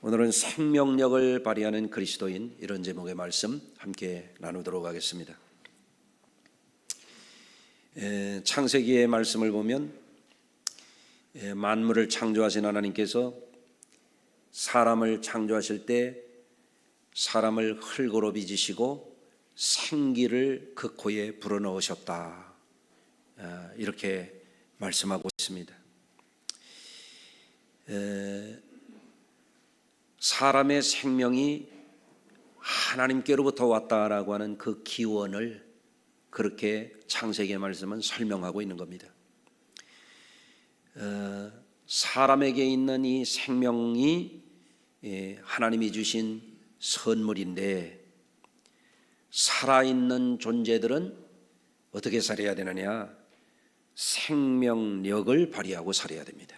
오늘은 생명력을 발휘하는 그리스도인, 이런 제목의 말씀 함께 나누도록 하겠습니다. 창세기의 말씀을 보면 만물을 창조하신 하나님께서 사람을 창조하실 때 사람을 흙으로 빚으시고 생기를 그 코에 불어넣으셨다, 이렇게 말씀하고 있습니다. 사람의 생명이 하나님께로부터 왔다라고 하는 그 기원을 그렇게 창세기의 말씀은 설명하고 있는 겁니다. 사람에게 있는 이 생명이 하나님이 주신 선물인데, 살아있는 존재들은 어떻게 살아야 되느냐? 생명력을 발휘하고 살아야 됩니다.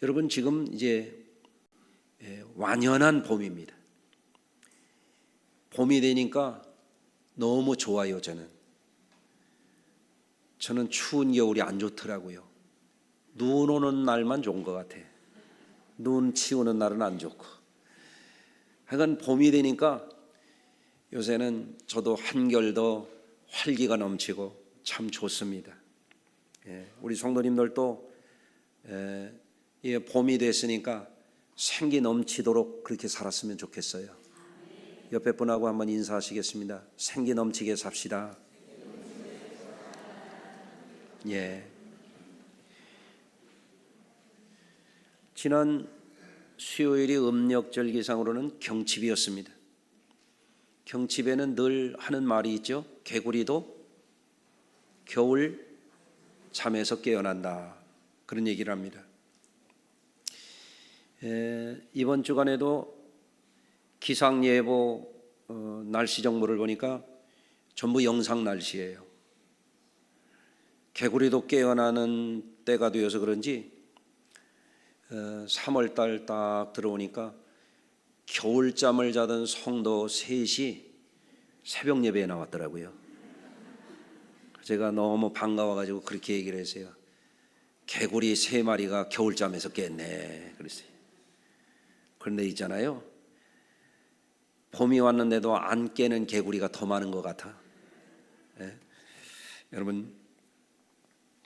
여러분, 지금 이제 완연한 봄입니다. 봄이 되니까 너무 좋아요. 저는 추운 겨울이 안 좋더라고요. 눈 오는 날만 좋은 것 같아. 눈 치우는 날은 안 좋고. 하여간 봄이 되니까 요새는 저도 한결 더 활기가 넘치고 참 좋습니다. 우리 성도님들도 봄이 됐으니까 생기 넘치도록 그렇게 살았으면 좋겠어요. 옆에 분하고 한번 인사하시겠습니다. 생기 넘치게 삽시다. 지난 수요일이 음력절 기상으로는 경칩이었습니다. 경칩에는 늘 하는 말이 있죠. 개구리도 겨울 잠에서 깨어난다, 그런 얘기를 합니다. 이번 주간에도 기상예보 날씨 정보를 보니까 전부 영상 날씨예요. 개구리도 깨어나는 때가 되어서 그런지 3월달 딱 들어오니까 겨울잠을 자던 성도 셋이 새벽 예배에 나왔더라고요. 제가 너무 반가워가지고 그렇게 얘기를 했어요. 개구리 3마리가 겨울잠에서 깼네, 그랬어요. 그런데 있잖아요, 봄이 왔는데도 안 깨는 개구리가 더 많은 것 같아. 여러분,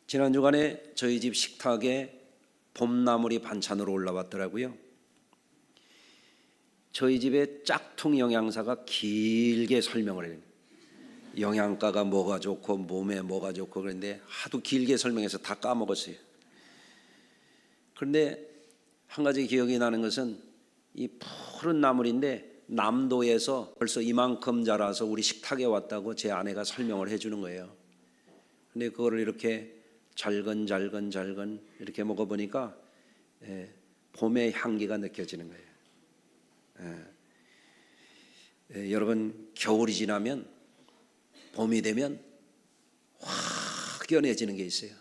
지난 주간에 저희 집 식탁에 봄나물이 반찬으로 올라왔더라고요. 저희 집에 짝퉁 영양사가 길게 설명을 해요. 영양가가 뭐가 좋고 몸에 뭐가 좋고, 그런데 하도 길게 설명해서 다 까먹었어요. 그런데 한 가지 기억이 나는 것은 이 푸른 나물인데 남도에서 벌써 이만큼 자라서 우리 식탁에 왔다고 제 아내가 설명을 해주는 거예요. 근데 그거를 이렇게 잘근 이렇게 먹어보니까 봄의 향기가 느껴지는 거예요. 여러분, 겨울이 지나면 봄이 되면 확연해지는 게 있어요.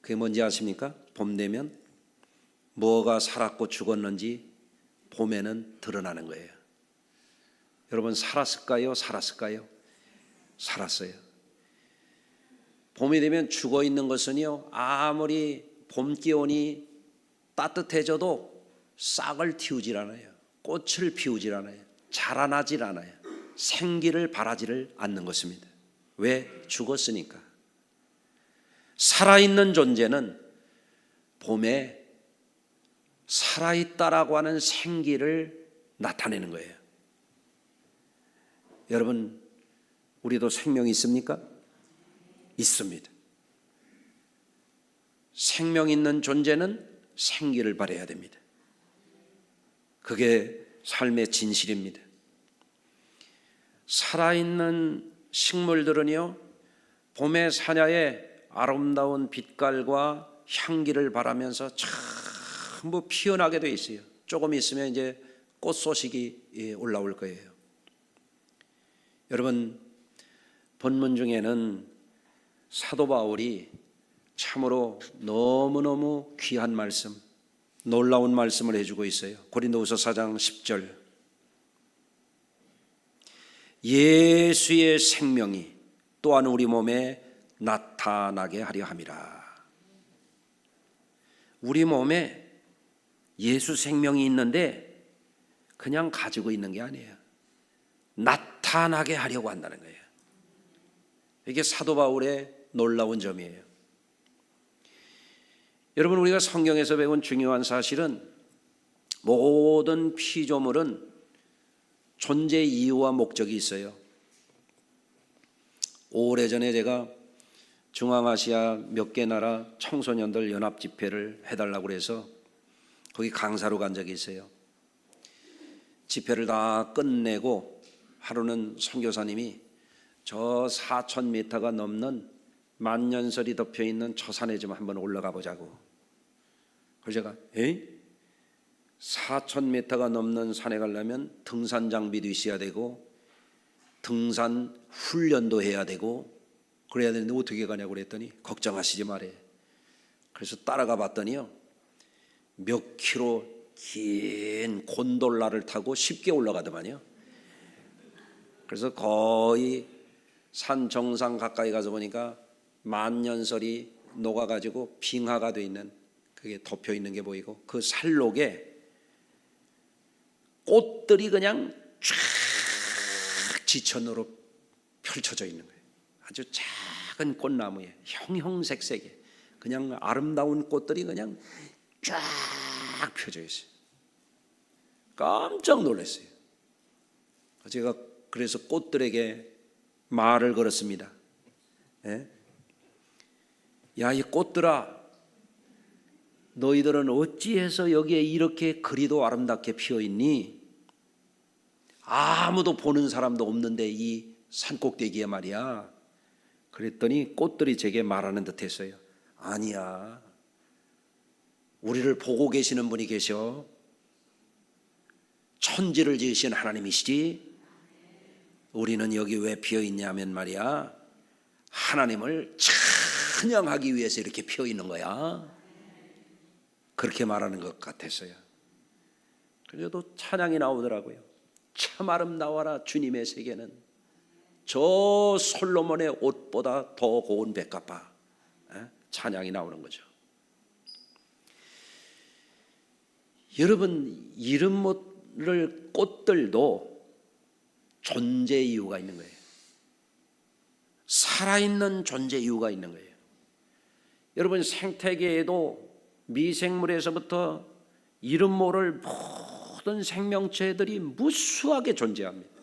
그게 뭔지 아십니까? 봄 되면 뭐가 살았고 죽었는지 봄에는 드러나는 거예요. 여러분, 살았을까요? 살았어요. 봄이 되면 죽어 있는 것은요, 아무리 봄 기온이 따뜻해져도 싹을 틔우질 않아요. 꽃을 피우질 않아요. 자라나질 않아요. 생기를 발하지를 않는 것입니다. 왜? 죽었으니까. 살아있는 존재는 봄에 살아있다라고 하는 생기를 나타내는 거예요. 여러분, 우리도 생명이 있습니까? 있습니다. 생명 있는 존재는 생기를 발해야 됩니다. 그게 삶의 진실입니다. 살아있는 식물들은요, 봄의 사냐에 아름다운 빛깔과 향기를 발하면서 전부 피어나게 되어 있어요. 조금 있으면 이제 꽃 소식이 올라올 거예요. 여러분, 본문 중에는 사도 바울이 참으로 너무너무 귀한 말씀, 놀라운 말씀을 해주고 있어요. 고린도후서 4장 10절, 예수의 생명이 또한 우리 몸에 나타나게 하려 함이라. 우리 몸에 예수 생명이 있는데 그냥 가지고 있는 게 아니에요. 나타나게 하려고 한다는 거예요. 이게 사도 바울의 놀라운 점이에요. 여러분, 우리가 성경에서 배운 중요한 사실은 모든 피조물은 존재 이유와 목적이 있어요. 오래전에 제가 중앙아시아 몇 개 나라 청소년들 연합 집회를 해달라고 해서 거기 강사로 간 적이 있어요. 집회를 다 끝내고 하루는 선교사님이 저 4,000m가 넘는 만년설이 덮여있는 저 산에 좀 한번 올라가 보자고. 그래서 제가 4,000m가 넘는 산에 가려면 등산 장비도 있어야 되고 등산 훈련도 해야 되고 그래야 되는데 어떻게 가냐고 그랬더니 걱정하시지 말아요. 그래서 따라가 봤더니요, 몇 킬로 긴 곤돌라를 타고 쉽게 올라가더만요. 그래서 거의 산 정상 가까이 가서 보니까 만년설이 녹아가지고 빙하가 돼 있는, 그게 덮여 있는 게 보이고 그 살록에 꽃들이 그냥 쫙 지천으로 펼쳐져 있는 거예요. 아주 작은 꽃나무에 형형색색에 그냥 아름다운 꽃들이 그냥 쫙 펴져 있어요. 깜짝 놀랐어요. 제가 그래서 꽃들에게 말을 걸었습니다. 야, 이 꽃들아, 너희들은 어찌해서 여기에 이렇게 그리도 아름답게 피어 있니? 아무도 보는 사람도 없는데 이 산꼭대기에 말이야. 그랬더니 꽃들이 제게 말하는 듯 했어요. 아니야, 우리를 보고 계시는 분이 계셔. 천지를 지으신 하나님이시지. 우리는 여기 왜 피어 있냐면 말이야, 하나님을 찬양하기 위해서 이렇게 피어 있는 거야. 그렇게 말하는 것 같았어요. 그래도 찬양이 나오더라고요. 참 아름다워라 주님의 세계는 저 솔로몬의 옷보다 더 고운 백합화. 찬양이 나오는 거죠. 여러분, 이름 모를 꽃들도 존재 이유가 있는 거예요. 살아있는 존재 이유가 있는 거예요. 여러분, 생태계에도 미생물에서부터 이름 모를 모든 생명체들이 무수하게 존재합니다.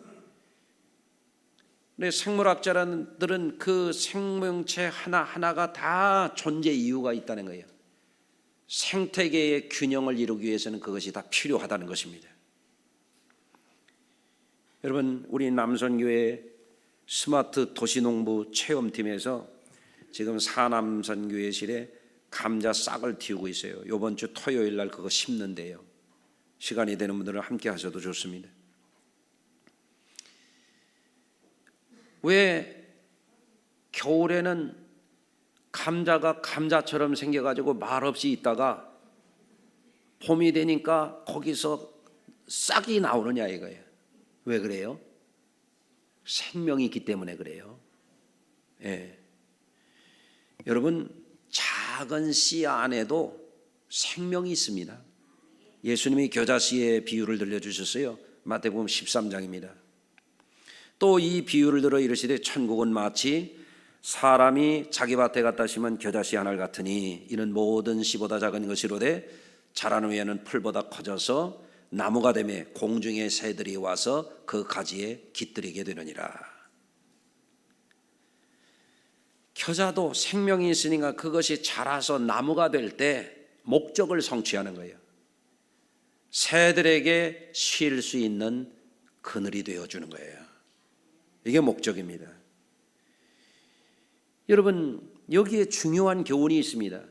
근데 생물학자들은 그 생명체 하나하나가 다 존재 이유가 있다는 거예요. 생태계의 균형을 이루기 위해서는 그것이 다 필요하다는 것입니다. 여러분, 우리 남선교회 스마트 도시농부 체험팀에서 지금 사남선교회실에 감자 싹을 틔우고 있어요. 이번 주 토요일 날 그거 심는데요. 시간이 되는 분들은 함께 하셔도 좋습니다. 왜 겨울에는 감자가 감자처럼 생겨가지고 말없이 있다가 봄이 되니까 거기서 싹이 나오느냐 이거예요. 왜 그래요? 생명이 있기 때문에 그래요. 여러분, 작은 씨 안에도 생명이 있습니다. 예수님이 겨자씨의 비유를 들려주셨어요. 마태복음 13장입니다. 또 이 비유를 들어 이르시되 천국은 마치 사람이 자기 밭에 갖다 심은 겨자씨 하늘 같으니 이는 모든 씨보다 작은 것이로되 자란 후에는 풀보다 커져서 나무가 되매 공중의 새들이 와서 그 가지에 깃들이게 되느니라. 겨자도 생명이 있으니까 그것이 자라서 나무가 될 때 목적을 성취하는 거예요. 새들에게 쉴 수 있는 그늘이 되어주는 거예요. 이게 목적입니다. 여러분, 여기에 중요한 교훈이 있습니다.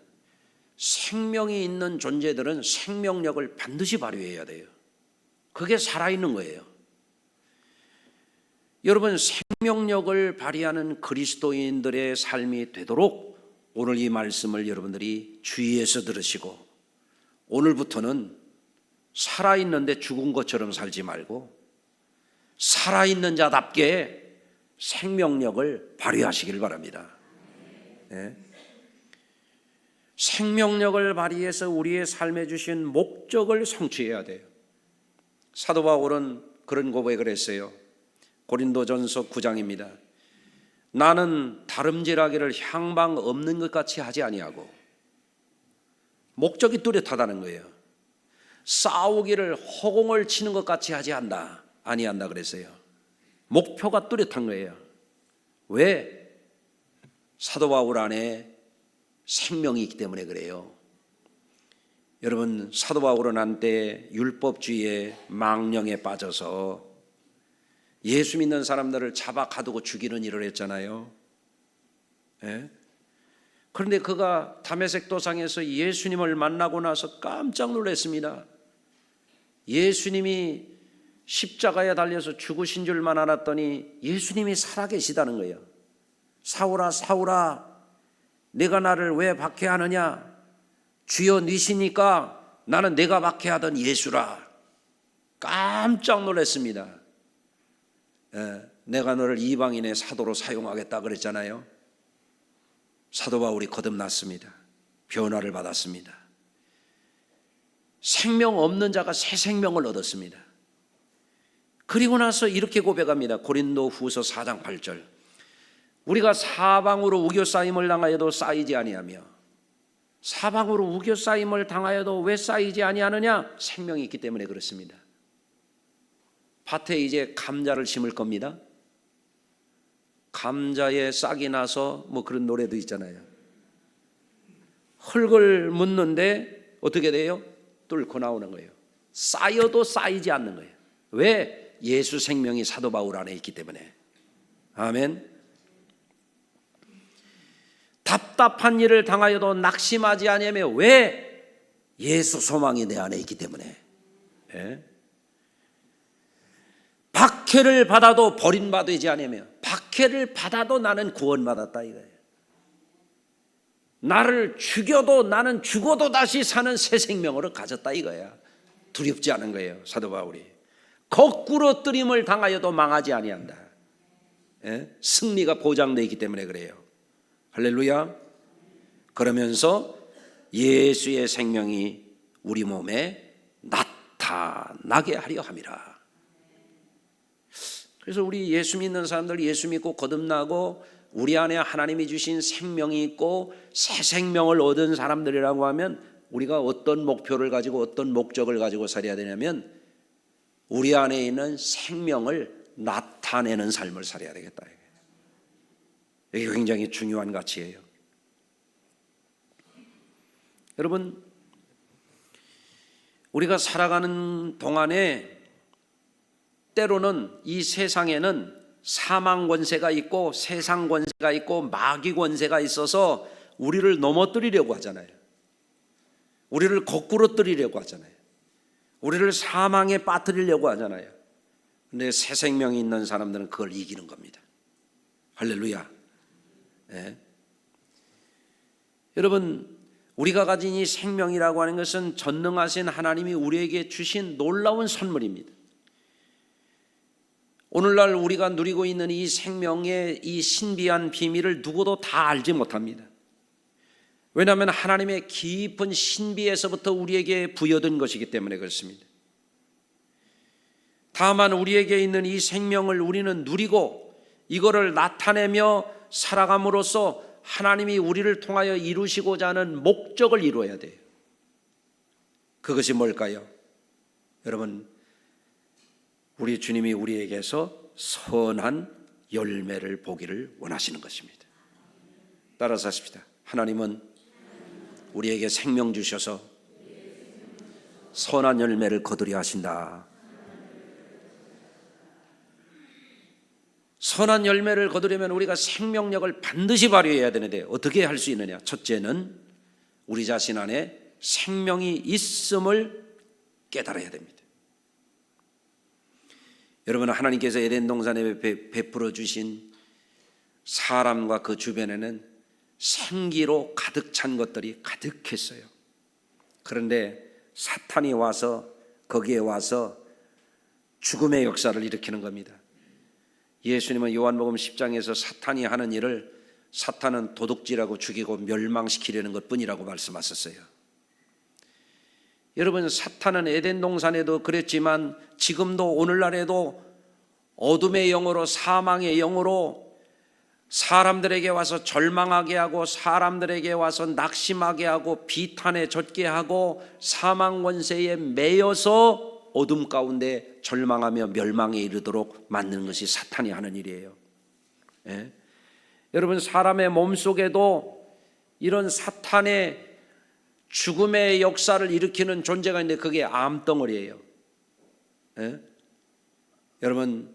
생명이 있는 존재들은 생명력을 반드시 발휘해야 돼요. 그게 살아있는 거예요. 여러분, 생명력을 발휘하는 그리스도인들의 삶이 되도록 오늘 이 말씀을 여러분들이 주의해서 들으시고, 오늘부터는 살아있는데 죽은 것처럼 살지 말고 살아있는 자답게 생명력을 발휘하시길 바랍니다. 생명력을 발휘해서 우리의 삶에 주신 목적을 성취해야 돼요. 사도 바울은 그런 고백을 했어요. 고린도전서 9장입니다. 나는 다름질하기를 향방 없는 것 같이 하지 아니하고, 목적이 뚜렷하다는 거예요. 싸우기를 허공을 치는 것 같이 하지 아니한다 그랬어요. 목표가 뚜렷한 거예요. 왜? 사도 바울 안에 생명이 있기 때문에 그래요. 여러분, 사도 바울은 한때 율법주의의 망령에 빠져서 예수 믿는 사람들을 잡아 가두고 죽이는 일을 했잖아요. 예? 그런데 그가 다메섹 도상에서 예수님을 만나고 나서 깜짝 놀랐습니다. 예수님이 십자가에 달려서 죽으신 줄만 알았더니 예수님이 살아계시다는 거예요. 사울아, 사울아, 내가 나를 왜 박해하느냐? 주여 니시니까 나는 내가 박해하던 예수라. 깜짝 놀랐습니다. 내가 너를 이방인의 사도로 사용하겠다 그랬잖아요. 사도 바울이 거듭났습니다. 변화를 받았습니다. 생명 없는 자가 새 생명을 얻었습니다. 그리고 나서 이렇게 고백합니다. 고린도 후서 4장 8절. 우리가 사방으로 우겨싸임을 당하여도 쌓이지 아니하며, 사방으로 우겨싸임을 당하여도 왜 쌓이지 아니하느냐? 생명이 있기 때문에 그렇습니다. 밭에 이제 감자를 심을 겁니다. 감자에 싹이 나서 뭐 그런 노래도 있잖아요. 흙을 묻는데 어떻게 돼요? 뚫고 나오는 거예요. 쌓여도 쌓이지 않는 거예요. 왜? 예수 생명이 사도 바울 안에 있기 때문에. 아멘. 답답한 일을 당하여도 낙심하지 아니하며, 왜? 예수 소망이 내 안에 있기 때문에. 예? 박해를 받아도 버림받지 아니하며, 박해를 받아도 나는 구원받았다 이거예요. 나를 죽여도 나는 죽어도 다시 사는 새 생명으로 가졌다 이거야. 두렵지 않은 거예요. 사도 바울이 거꾸로 뜨림을 당하여도 망하지 아니한다. 예? 승리가 보장되어 있기 때문에 그래요. 할렐루야. 그러면서 예수의 생명이 우리 몸에 나타나게 하려 함이라. 그래서 우리 예수 믿는 사람들, 예수 믿고 거듭나고 우리 안에 하나님이 주신 생명이 있고 새 생명을 얻은 사람들이라고 하면, 우리가 어떤 목표를 가지고 어떤 목적을 가지고 살아야 되냐면, 우리 안에 있는 생명을 나타내는 삶을 살아야 되겠다. 이게 굉장히 중요한 가치예요. 여러분, 우리가 살아가는 동안에 때로는 이 세상에는 사망 권세가 있고 세상 권세가 있고 마귀 권세가 있어서 우리를 넘어뜨리려고 하잖아요. 우리를 거꾸로 뜨리려고 하잖아요. 우리를 사망에 빠뜨리려고 하잖아요. 그런데 새 생명이 있는 사람들은 그걸 이기는 겁니다. 할렐루야. 네. 여러분, 우리가 가진 이 생명이라고 하는 것은 전능하신 하나님이 우리에게 주신 놀라운 선물입니다. 오늘날 우리가 누리고 있는 이 생명의 이 신비한 비밀을 누구도 다 알지 못합니다. 왜냐하면 하나님의 깊은 신비에서부터 우리에게 부여된 것이기 때문에 그렇습니다. 다만 우리에게 있는 이 생명을 우리는 누리고 이거를 나타내며 살아감으로써 하나님이 우리를 통하여 이루시고자 하는 목적을 이루어야 돼요. 그것이 뭘까요? 여러분, 우리 주님이 우리에게서 선한 열매를 보기를 원하시는 것입니다. 따라서 하십시다. 하나님은 우리에게 생명 주셔서 선한 열매를 거두려 하신다. 선한 열매를 거두려면 우리가 생명력을 반드시 발휘해야 되는데 어떻게 할 수 있느냐? 첫째는 우리 자신 안에 생명이 있음을 깨달아야 됩니다. 여러분, 하나님께서 에덴 동산에 베풀어 주신 사람과 그 주변에는 생기로 가득 찬 것들이 가득했어요. 그런데 사탄이 와서 거기에 와서 죽음의 역사를 일으키는 겁니다. 예수님은 요한복음 10장에서 사탄이 하는 일을 사탄은 도둑질하고 죽이고 멸망시키려는 것뿐이라고 말씀하셨어요. 여러분, 사탄은 에덴 동산에도 그랬지만 지금도 오늘날에도 어둠의 영으로, 사망의 영으로 사람들에게 와서 절망하게 하고, 사람들에게 와서 낙심하게 하고, 비탄에 젖게 하고, 사망 권세에 매여서 어둠 가운데 절망하며 멸망에 이르도록 만드는 것이 사탄이 하는 일이에요. 예? 여러분, 사람의 몸속에도 이런 사탄의 죽음의 역사를 일으키는 존재가 있는데 그게 암덩어리예요. 예? 여러분,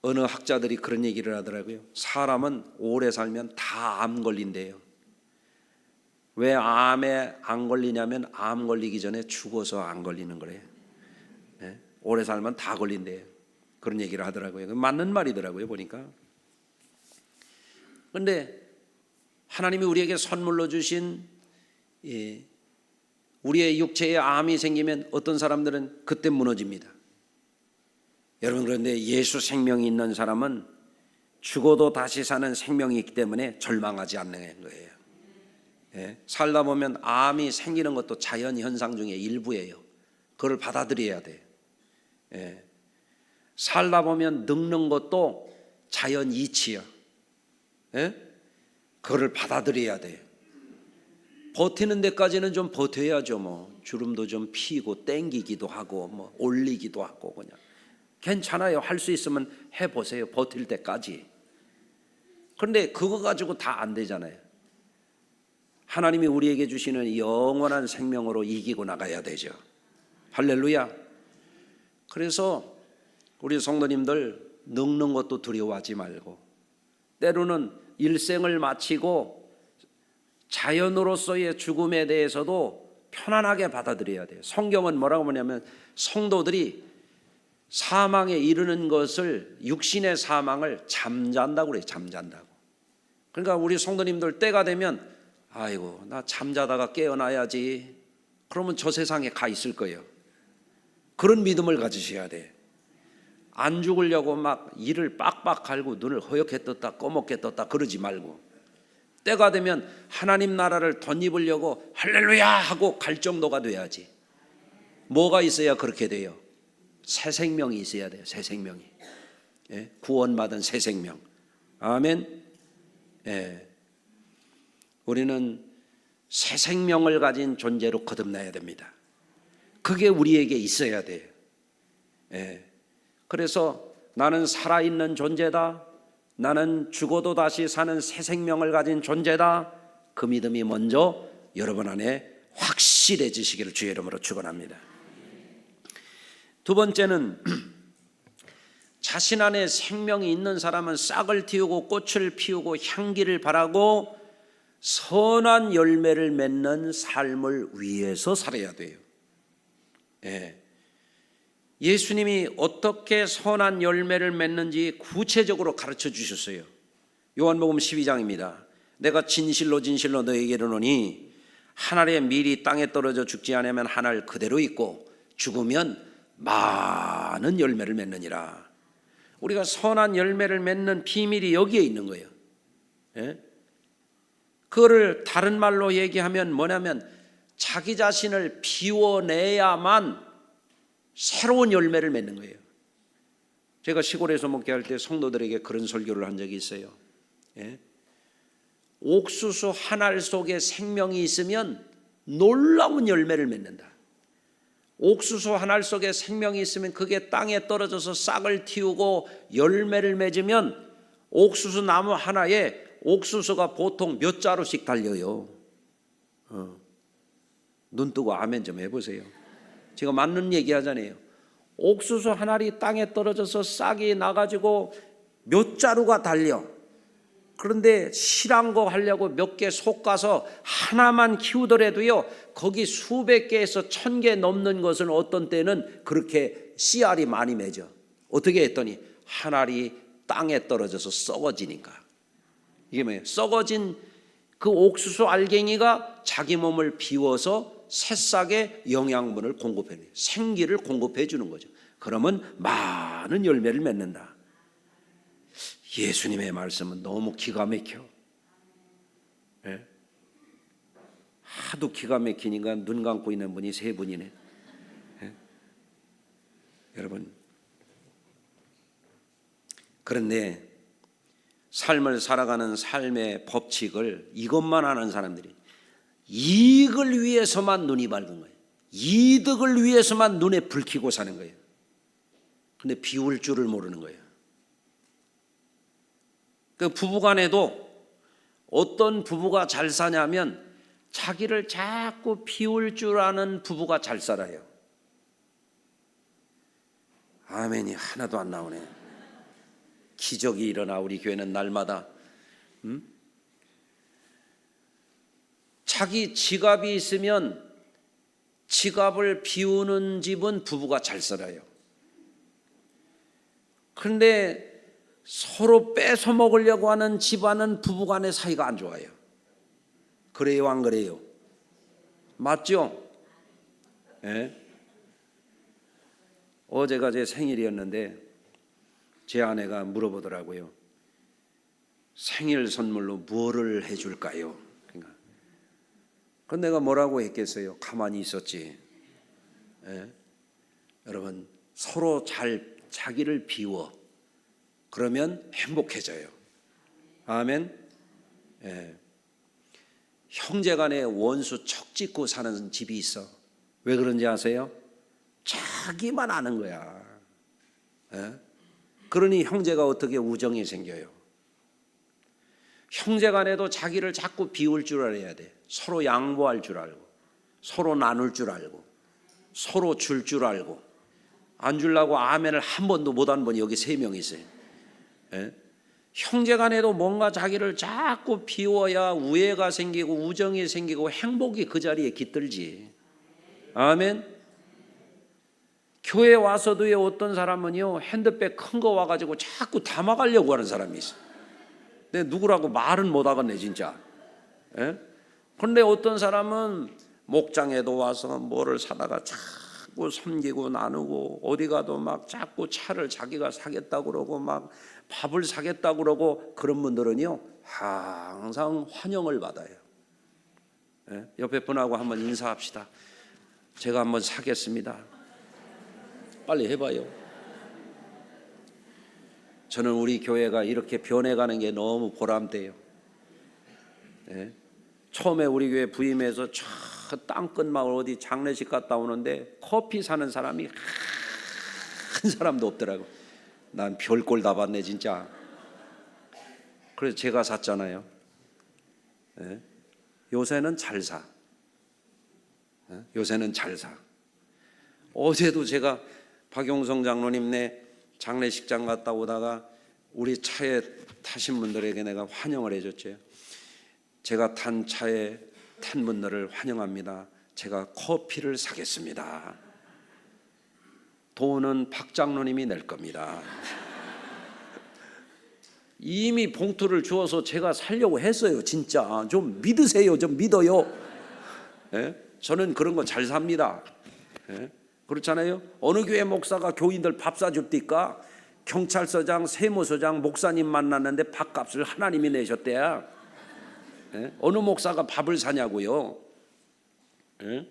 어느 학자들이 그런 얘기를 하더라고요. 사람은 오래 살면 다 암 걸린대요. 왜 암에 안 걸리냐면 암 걸리기 전에 죽어서 안 걸리는 거래요. 예? 오래 살면 다 걸린대요. 그런 얘기를 하더라고요. 맞는 말이더라고요, 보니까. 그런데 하나님이 우리에게 선물로 주신 우리의 육체에 암이 생기면 어떤 사람들은 그때 무너집니다. 여러분, 그런데 예수 생명이 있는 사람은 죽어도 다시 사는 생명이 있기 때문에 절망하지 않는 거예요. 예? 살다 보면 암이 생기는 것도 자연 현상 중에 일부예요. 그걸 받아들여야 돼요. 예? 살다 보면 늙는 것도 자연 이치야. 예? 그거를 받아들여야 돼요. 버티는 데까지는 좀 버텨야죠. 뭐 주름도 좀 피고 땡기기도 하고 뭐 올리기도 하고 그냥 괜찮아요. 할 수 있으면 해보세요. 버틸 때까지. 그런데 그거 가지고 다 안 되잖아요. 하나님이 우리에게 주시는 영원한 생명으로 이기고 나가야 되죠. 할렐루야. 그래서 우리 성도님들 늙는 것도 두려워하지 말고, 때로는 일생을 마치고 자연으로서의 죽음에 대해서도 편안하게 받아들여야 돼요. 성경은 뭐라고 하냐면 성도들이 사망에 이르는 것을, 육신의 사망을 잠잔다고 그래요. 잠잔다고. 그러니까 우리 성도님들 때가 되면 아이고 나 잠자다가 깨어나야지, 그러면 저 세상에 가 있을 거예요. 그런 믿음을 가지셔야 돼. 안 죽으려고 막 이를 빡빡 갈고 눈을 허옇게 떴다 꺼먹게 떴다 그러지 말고, 때가 되면 하나님 나라를 덧입으려고 할렐루야 하고 갈 정도가 돼야지. 뭐가 있어야 그렇게 돼요? 새 생명이 있어야 돼요. 새 생명이. 예? 구원받은 새 생명. 아멘. 예. 우리는 새 생명을 가진 존재로 거듭나야 됩니다. 그게 우리에게 있어야 돼요. 예. 그래서 나는 살아있는 존재다, 나는 죽어도 다시 사는 새 생명을 가진 존재다, 그 믿음이 먼저 여러분 안에 확실해지시기를 주의 이름으로 축원합니다. 두 번째는 자신 안에 생명이 있는 사람은 싹을 틔우고 꽃을 피우고 향기를 바라고 선한 열매를 맺는 삶을 위해서 살아야 돼요. 예. 예수님이 어떻게 선한 열매를 맺는지 구체적으로 가르쳐 주셨어요. 요한복음 12장입니다. 내가 진실로 진실로 너에게 이르노니 한 알의 밀이 땅에 떨어져 죽지 않으면 한 알 그대로 있고 죽으면 많은 열매를 맺느니라. 우리가 선한 열매를 맺는 비밀이 여기에 있는 거예요. 예? 그거를 다른 말로 얘기하면 뭐냐면 자기 자신을 비워내야만 새로운 열매를 맺는 거예요. 제가 시골에서 목회할 때 성도들에게 그런 설교를 한 적이 있어요. 예? 옥수수 한 알 속에 생명이 있으면 놀라운 열매를 맺는다. 옥수수 한 알 속에 생명이 있으면 그게 땅에 떨어져서 싹을 틔우고 열매를 맺으면 옥수수 나무 하나에 옥수수가 보통 몇 자루씩 달려요. 눈 뜨고 아멘 좀 해보세요. 제가 맞는 얘기 하잖아요. 옥수수 한 알이 땅에 떨어져서 싹이 나가지고 몇 자루가 달려. 그런데 실한 거 하려고 몇 개 솎아서 하나만 키우더라도요, 거기 수백 개에서 1000개 넘는 것은 어떤 때는 그렇게 씨알이 많이 맺어. 어떻게 했더니 한 알이 땅에 떨어져서 썩어지니까. 이게 뭐예요? 썩어진 그 옥수수 알갱이가 자기 몸을 비워서 새싹에 영양분을 공급해 줘요. 생기를 공급해 주는 거죠. 그러면 많은 열매를 맺는다. 예수님의 말씀은 너무 기가 막혀. 예? 하도 기가 막히니까 눈 감고 있는 분이 세 분이네. 예? 여러분, 그런데 삶을 살아가는 삶의 법칙을 이것만 아는 사람들이 이익을 위해서만 눈이 밝은 거예요. 이득을 위해서만 눈에 불 켜고 사는 거예요. 근데 비울 줄을 모르는 거예요. 그 부부간에도 어떤 부부가 잘 사냐면 자기를 자꾸 비울 줄 아는 부부가 잘 살아요. 아멘이 하나도 안 나오네. 기적이 일어나 우리 교회는 날마다. 자기 지갑이 있으면 지갑을 비우는 집은 부부가 잘 살아요. 그런데 서로 뺏어 먹으려고 하는 집안은 부부간의 사이가 안 좋아요. 그래요, 안 그래요? 맞죠? 예? 어제가 제 생일이었는데 제 아내가 물어보더라고요. 생일 선물로 뭐를 해줄까요? 그러니까 그건 내가 뭐라고 했겠어요? 가만히 있었지. 예? 여러분, 서로 잘 자기를 비워. 그러면 행복해져요. 아멘. 예. 형제간에 원수 척 짓고 사는 집이 있어. 왜 그런지 아세요? 자기만 아는 거야. 예? 그러니 형제가 어떻게 우정이 생겨요? 형제간에도 자기를 자꾸 비울 줄 알아야 돼. 서로 양보할 줄 알고, 서로 나눌 줄 알고, 서로 줄 줄 알고. 안 주려고 아멘을 한 번도 못 한 분이 여기 3명 있어요. 예? 형제간에도 뭔가 자기를 자꾸 비워야 우애가 생기고 우정이 생기고 행복이 그 자리에 깃들지. 아멘. 교회 와서도요, 어떤 사람은요 핸드백 큰 거 와가지고 자꾸 담아가려고 하는 사람이 있어. 근데 누구라고 말은 못 하겠네 진짜. 예? 그런데 어떤 사람은 목장에도 와서 뭐를 사다가 자꾸 섬기고 나누고, 어디 가도 막 자꾸 차를 자기가 사겠다고 그러고 막 밥을 사겠다고 그러고, 그런 분들은요 항상 환영을 받아요. 예? 옆에 분하고 한번 인사합시다. 제가 한번 사겠습니다. 빨리 해봐요. 저는 우리 교회가 이렇게 변해가는 게 너무 보람돼요. 예? 처음에 우리 교회 부임해서 저 땅끝 마을 어디 장례식 갔다 오는데 커피 사는 사람이 한 사람도 없더라고. 난 별꼴 다 봤네 진짜. 그래서 제가 샀잖아요. 예? 요새는 잘 사. 예? 요새는 잘 사. 어제도 제가 박용성 장로님네 장례식장 갔다 오다가 우리 차에 타신 분들에게 내가 환영을 해줬죠. 제가 탄 차에 탄 분들을 환영합니다. 제가 커피를 사겠습니다. 돈은 박 장로님이 낼 겁니다. 이미 봉투를 주어서 제가 살려고 했어요. 진짜 좀 믿으세요. 좀 믿어요. 예? 저는 그런 거 잘 삽니다. 예? 그렇잖아요. 어느 교회 목사가 교인들 밥 사줍니까? 경찰서장, 세무서장, 목사님 만났는데 밥값을 하나님이 내셨대야. 예? 어느 목사가 밥을 사냐고요. 예?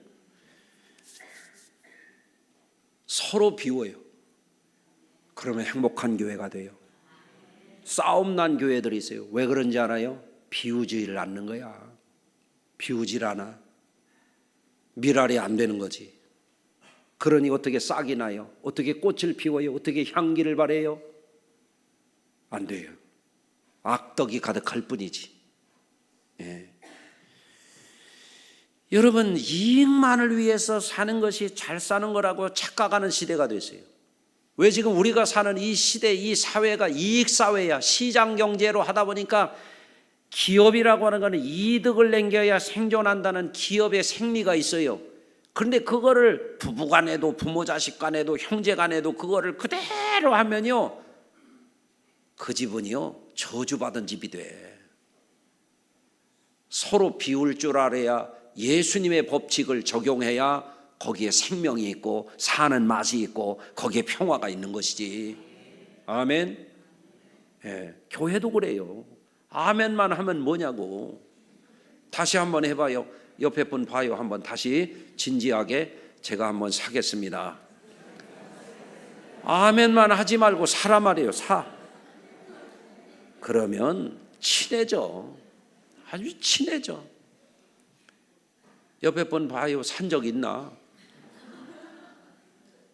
서로 비워요. 그러면 행복한 교회가 돼요. 싸움 난 교회들이 있어요. 왜 그런지 알아요? 비우지를 않는 거야. 비우질 않아. 미랄이 안 되는 거지. 그러니 어떻게 싹이 나요? 어떻게 꽃을 피워요? 어떻게 향기를 발해요? 안 돼요. 악덕이 가득할 뿐이지. 예. 여러분, 이익만을 위해서 사는 것이 잘 사는 거라고 착각하는 시대가 됐어요. 왜 지금 우리가 사는 이 시대, 이 사회가 이익사회야. 시장경제로 하다 보니까 기업이라고 하는 것은 이득을 남겨야 생존한다는 기업의 생리가 있어요. 그런데 그거를 부부간에도 부모 자식간에도 형제간에도 그거를 그대로 하면요, 그 집은요 저주받은 집이 돼. 서로 비울 줄 알아야, 예수님의 법칙을 적용해야 거기에 생명이 있고 사는 맛이 있고 거기에 평화가 있는 것이지. 아멘. 교회도 그래요. 아멘만 하면 뭐냐고. 다시 한번 해봐요. 옆에 분 봐요. 한번 다시 진지하게 제가 한번 사겠습니다. 아멘만 하지 말고 사라 말이에요. 사. 그러면 친해져. 아주 친해져. 옆에 분 봐요. 산 적 있나?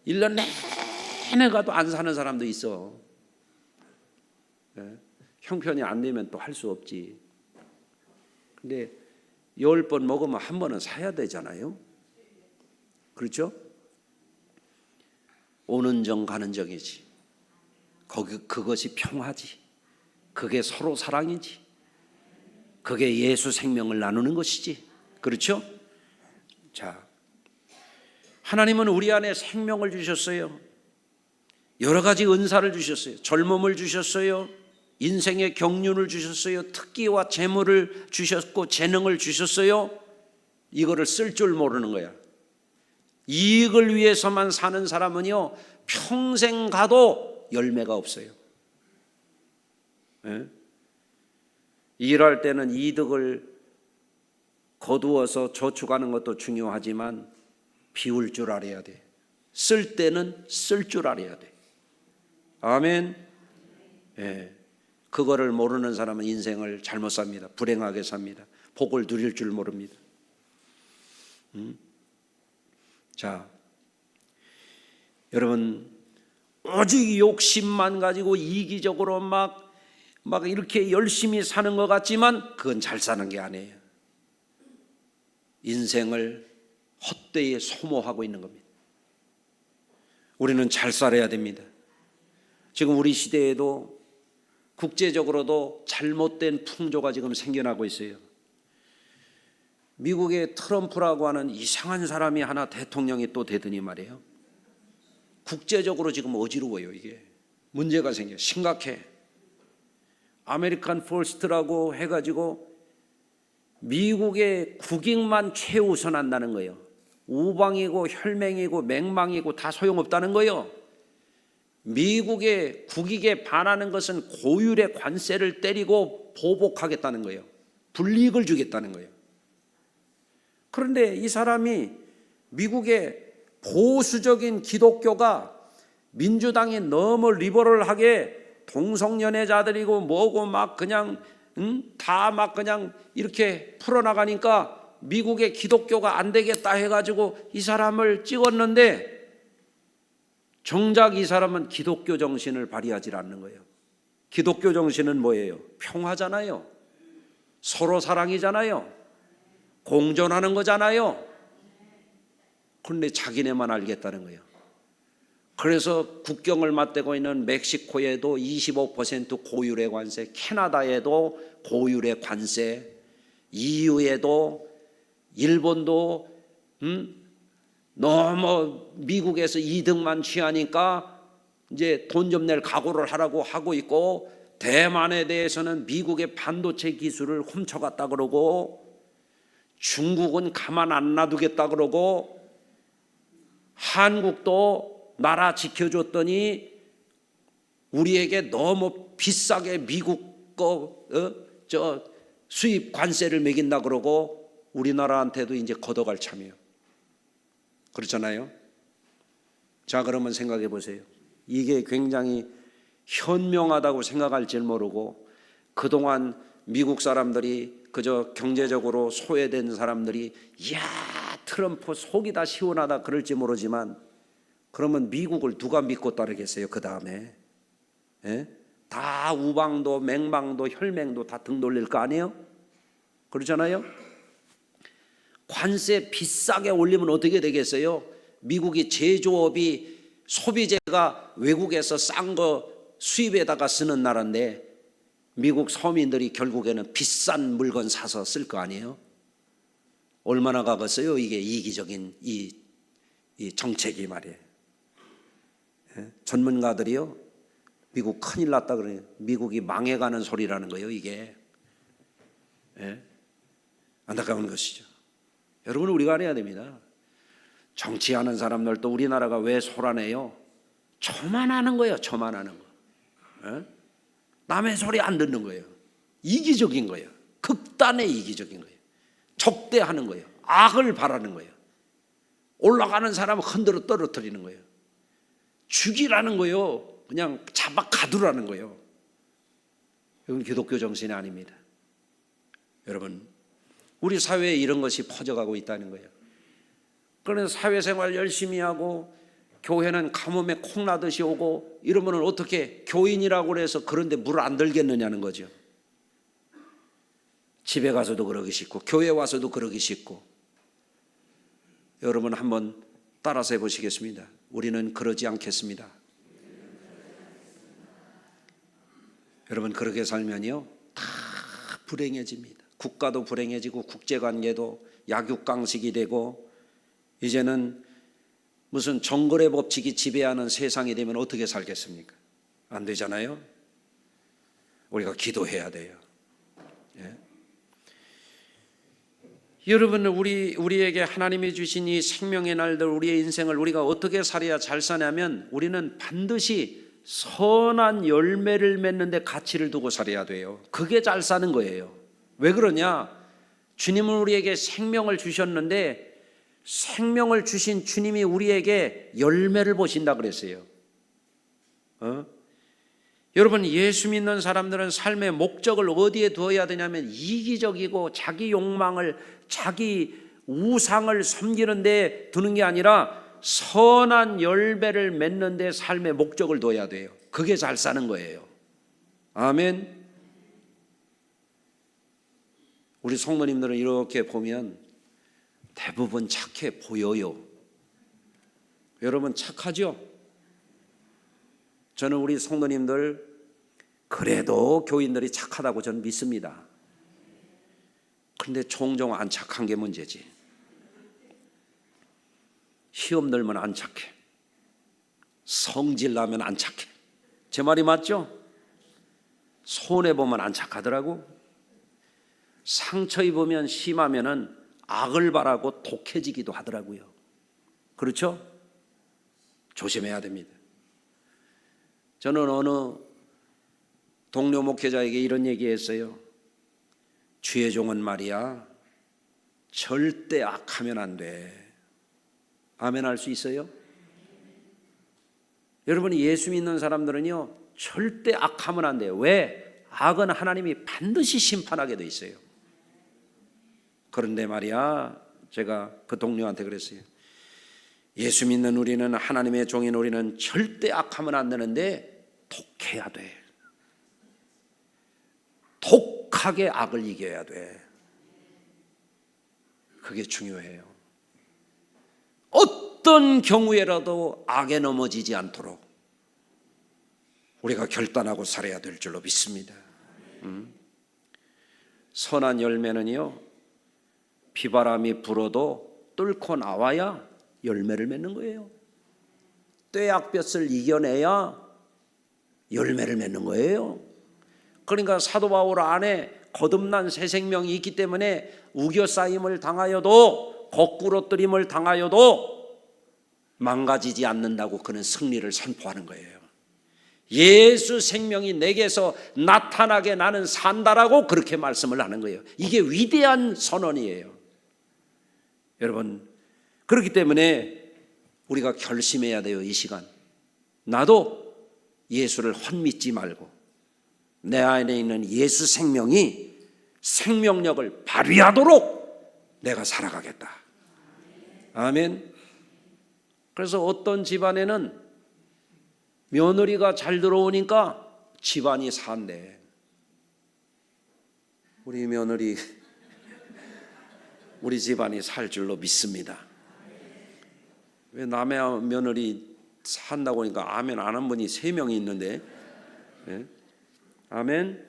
1년 내내 가도 안 사는 사람도 있어. 형편이 안 되면 또 할 수 없지. 근데 10번 먹으면 한 번은 사야 되잖아요. 그렇죠? 오는 정 가는 정이지. 그것이 평화지. 그게 서로 사랑이지. 그게 예수 생명을 나누는 것이지. 그렇죠? 자, 하나님은 우리 안에 생명을 주셨어요. 여러 가지 은사를 주셨어요. 젊음을 주셨어요. 인생의 경륜을 주셨어요. 특기와 재물을 주셨고 재능을 주셨어요. 이거를 쓸 줄 모르는 거야. 이익을 위해서만 사는 사람은요, 평생 가도 열매가 없어요. 일할 때는 이득을 거두어서 저축하는 것도 중요하지만 비울 줄 알아야 돼. 쓸 때는 쓸 줄 알아야 돼. 아멘. 그거를 모르는 사람은 인생을 잘못 삽니다. 불행하게 삽니다. 복을 누릴 줄 모릅니다. 자, 여러분, 오직 욕심만 가지고 이기적으로 막 이렇게 열심히 사는 것 같지만 그건 잘 사는 게 아니에요. 인생을 헛되이 소모하고 있는 겁니다. 우리는 잘 살아야 됩니다. 지금 우리 시대에도 국제적으로도 잘못된 풍조가 지금 생겨나고 있어요. 미국의 트럼프라고 하는 이상한 사람이 하나 대통령이 또 되더니 말이에요. 국제적으로 지금 어지러워요. 이게 문제가 생겨요. 심각해. 아메리칸 퍼스트라고 해가지고 미국의 국익만 최우선한다는 거예요. 우방이고 혈맹이고 맹망이고 다 소용없다는 거예요. 미국의 국익에 반하는 것은 고율의 관세를 때리고 보복하겠다는 거예요. 불이익을 주겠다는 거예요. 그런데 이 사람이 미국의 보수적인 기독교가 민주당이 너무 리버럴하게 동성연애자들이고 뭐고 막 그냥 다 막 그냥 이렇게 풀어나가니까 미국의 기독교가 안 되겠다 해가지고 이 사람을 찍었는데 정작 이 사람은 기독교 정신을 발휘하지 않는 거예요. 기독교 정신은 뭐예요? 평화잖아요. 서로 사랑이잖아요. 공존하는 거잖아요. 그런데 자기네만 알겠다는 거예요. 그래서 국경을 맞대고 있는 멕시코에도 25% 고율의 관세, 캐나다에도 고율의 관세, EU에도 일본도 너무 미국에서 이득만 취하니까 이제 돈 좀 낼 각오를 하라고 하고 있고, 대만에 대해서는 미국의 반도체 기술을 훔쳐갔다 그러고, 중국은 가만 안 놔두겠다 그러고, 한국도 나라 지켜줬더니 우리에게 너무 비싸게 미국 거 수입 관세를 매긴다 그러고 우리나라한테도 이제 걷어갈 참이에요. 그렇잖아요. 자, 그러면 생각해 보세요. 이게 굉장히 현명하다고 생각할지 모르고 그동안 미국 사람들이 그저 경제적으로 소외된 사람들이 이야 트럼프 속이 다 시원하다 그럴지 모르지만, 그러면 미국을 누가 믿고 따르겠어요? 그 다음에 다 우방도 맹망도 혈맹도 다 등 돌릴 거 아니에요? 그렇잖아요. 관세 비싸게 올리면 어떻게 되겠어요? 미국이 제조업이 소비재가 외국에서 싼 거 수입에다가 쓰는 나라인데 미국 서민들이 결국에는 비싼 물건 사서 쓸 거 아니에요? 얼마나 가겠어요? 이게 이기적인 이 정책이 말이에요. 전문가들이요, 미국 큰일 났다 그래요. 미국이 망해가는 소리라는 거예요. 이게 안타까운 것이죠. 여러분, 우리가 알아야 됩니다. 정치하는 사람들도 우리나라가 왜 소란해요? 저만 하는 거예요. 저만 하는 거. 남의 소리 안 듣는 거예요. 이기적인 거예요. 극단의 이기적인 거예요. 적대하는 거예요. 악을 바라는 거예요. 올라가는 사람을 흔들어 떨어뜨리는 거예요. 죽이라는 거예요. 그냥 잡아 가두라는 거예요. 이건 기독교 정신이 아닙니다. 여러분, 우리 사회에 이런 것이 퍼져가고 있다는 거예요. 그래서 사회생활 열심히 하고 교회는 가뭄에 콩나듯이 오고 이러면 어떻게 교인이라고 해서 그런데 물 안 들겠느냐는 거죠. 집에 가서도 그러기 싫고 교회 와서도 그러기 싫고. 여러분 한번 따라서 해보시겠습니다. 우리는 그러지 않겠습니다. 여러분 그렇게 살면요 다 불행해집니다. 국가도 불행해지고 국제관계도 약육강식이 되고 이제는 무슨 정글의 법칙이 지배하는 세상이 되면 어떻게 살겠습니까? 안 되잖아요. 우리가 기도해야 돼요. 예? 여러분 우리에게 하나님이 주신 이 생명의 날들 우리의 인생을 우리가 어떻게 살아야 잘 사냐면 우리는 반드시 선한 열매를 맺는 데 가치를 두고 살아야 돼요. 그게 잘 사는 거예요. 왜 그러냐? 주님은 우리에게 생명을 주셨는데 생명을 주신 주님이 우리에게 열매를 보신다 그랬어요. 여러분 예수 믿는 사람들은 삶의 목적을 어디에 두어야 되냐면 이기적이고 자기 욕망을 자기 우상을 섬기는 데 두는 게 아니라 선한 열매를 맺는 데 삶의 목적을 둬야 돼요. 그게 잘 사는 거예요. 아멘. 우리 성도님들은 이렇게 보면 대부분 착해 보여요. 여러분 착하죠? 저는 우리 성도님들 그래도 교인들이 착하다고 저는 믿습니다. 그런데 종종 안 착한 게 문제지. 시험 들면 안 착해. 성질 나면 안 착해. 제 말이 맞죠? 손해보면 안 착하더라고. 상처 입으면 심하면은 악을 바라고 독해지기도 하더라고요. 그렇죠? 조심해야 됩니다. 저는 어느 동료 목회자에게 이런 얘기했어요. 주의 종은 말이야 절대 악하면 안 돼. 아멘 할 수 있어요? 여러분이 예수 믿는 사람들은요 절대 악하면 안 돼요. 왜? 악은 하나님이 반드시 심판하게 돼 있어요. 그런데 말이야 제가 그 동료한테 그랬어요. 예수 믿는 우리는 하나님의 종인 우리는 절대 악하면 안 되는데 독해야 돼. 독하게 악을 이겨야 돼. 그게 중요해요. 어떤 경우에라도 악에 넘어지지 않도록 우리가 결단하고 살아야 될 줄로 믿습니다. 선한 열매는요 비바람이 불어도 뚫고 나와야 열매를 맺는 거예요. 떼약볕을 이겨내야 열매를 맺는 거예요. 그러니까 사도 바울 안에 거듭난 새 생명이 있기 때문에 우겨싸임을 당하여도 거꾸로뜨림을 당하여도 망가지지 않는다고 그는 승리를 선포하는 거예요. 예수 생명이 내게서 나타나게 나는 산다라고 그렇게 말씀을 하는 거예요. 이게 위대한 선언이에요. 여러분 그렇기 때문에 우리가 결심해야 돼요. 이 시간 나도 예수를 헛믿지 말고 내 안에 있는 예수 생명이 생명력을 발휘하도록 내가 살아가겠다. 아멘. 그래서 어떤 집안에는 며느리가 잘 들어오니까 집안이 산대. 우리 며느리 우리 집안이 살 줄로 믿습니다. 왜 남의 며느리 산다고 하니까 아멘 안 한 분이 3명이 있는데. 네? 아멘.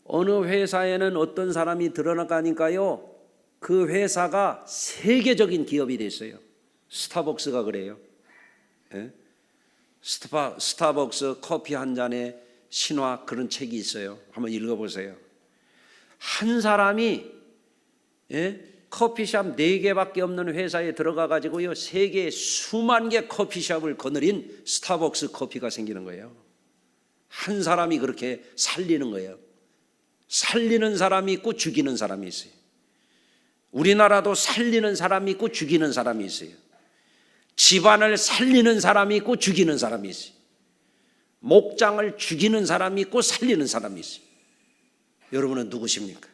어느 회사에는 어떤 사람이 들어나가니까요 그 회사가 세계적인 기업이 됐어요. 스타벅스가 그래요. 네? 스타벅스 커피 한 잔의 신화 그런 책이 있어요. 한번 읽어보세요. 한 사람이 커피숍 4개밖에 없는 회사에 들어가 가지고요 세계에 수만 개 커피숍을 거느린 스타벅스 커피가 생기는 거예요. 한 사람이 그렇게 살리는 거예요. 살리는 사람이 있고 죽이는 사람이 있어요. 우리나라도 살리는 사람이 있고 죽이는 사람이 있어요. 집안을 살리는 사람이 있고 죽이는 사람이 있어요. 목장을 죽이는 사람이 있고 살리는 사람이 있어요. 여러분은 누구십니까?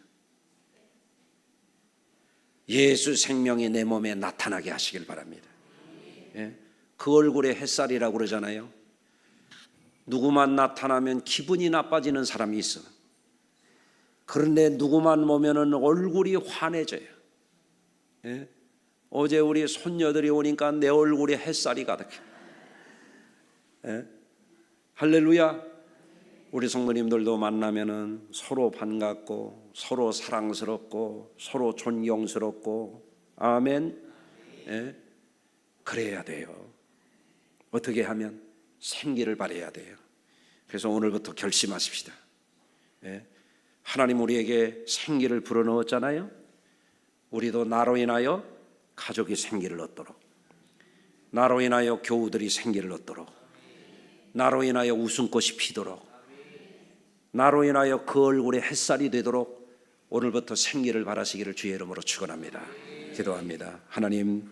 예수 생명이 내 몸에 나타나게 하시길 바랍니다. 예? 그 얼굴에 햇살이라고 그러잖아요. 누구만 나타나면 기분이 나빠지는 사람이 있어. 그런데 누구만 보면은 얼굴이 환해져요. 예? 어제 우리 손녀들이 오니까 내 얼굴에 햇살이 가득해. 예? 할렐루야. 우리 성도님들도 만나면은 서로 반갑고 서로 사랑스럽고 서로 존경스럽고 아멘. 예? 그래야 돼요. 어떻게 하면? 생기를 발해야 돼요. 그래서 오늘부터 결심하십시다. 예? 하나님 우리에게 생기를 불어넣었잖아요. 우리도 나로 인하여 가족이 생기를 얻도록, 나로 인하여 교우들이 생기를 얻도록, 나로 인하여 웃음꽃이 피도록, 나로 인하여 그 얼굴에 햇살이 되도록 오늘부터 생기를 발하시기를 주의 이름으로 축원합니다. 기도합니다. 하나님,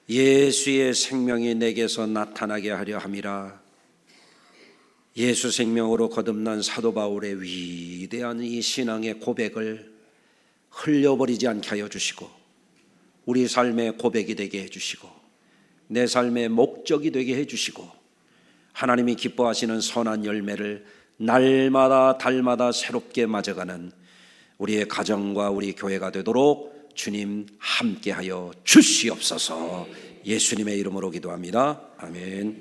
예수의 생명이 내게서 나타나게 하려 함이라. 예수 생명으로 거듭난 사도 바울의 위대한 이 신앙의 고백을 흘려버리지 않게 하여 주시고 우리 삶의 고백이 되게 해주시고 내 삶의 목적이 되게 해주시고 하나님이 기뻐하시는 선한 열매를 날마다 달마다 새롭게 맞아가는 우리의 가정과 우리 교회가 되도록 주님 함께하여 주시옵소서. 예수님의 이름으로 기도합니다. 아멘.